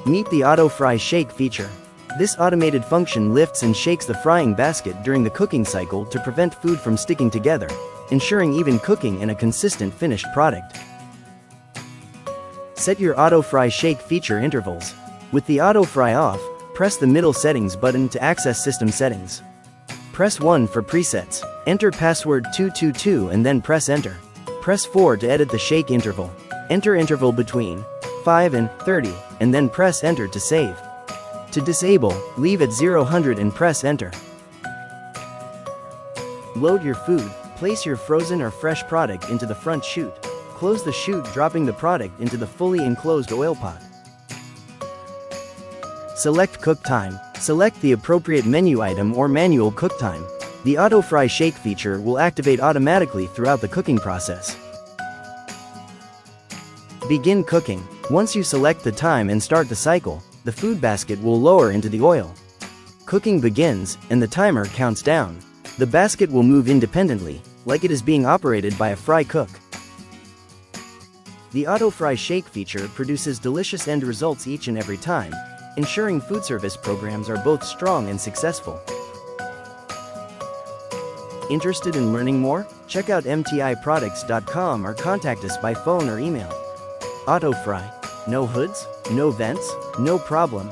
Meet the AutoFry Shake feature. This automated function lifts and shakes the frying basket during the cooking cycle to prevent food from sticking together, ensuring even cooking and a consistent finished product. Set your AutoFry Shake feature intervals. With the AutoFry off, press the middle settings button to access system settings. Press 1 for presets. Enter password 222 and then press enter. Press 4 to edit the shake interval. Enter interval between 5 and 30, and then press enter to save. To disable, leave at 0 and press enter. Load your food. Place your frozen or fresh product into the front chute. Close the chute, dropping the product into the fully enclosed oil pot. Select cook time. Select the appropriate menu item or manual cook time. The AutoFry Shake feature will activate automatically throughout the cooking process. Begin cooking. Once you select the time and start the cycle, the food basket will lower into the oil. Cooking begins, and the timer counts down. The basket will move independently, like it is being operated by a fry cook. The AutoFry Shake feature produces delicious end results each and every time, ensuring food service programs are both strong and successful. Interested in learning more? Check out mtiproducts.com or contact us by phone or email. AutoFry. No hoods? No vents? No problem.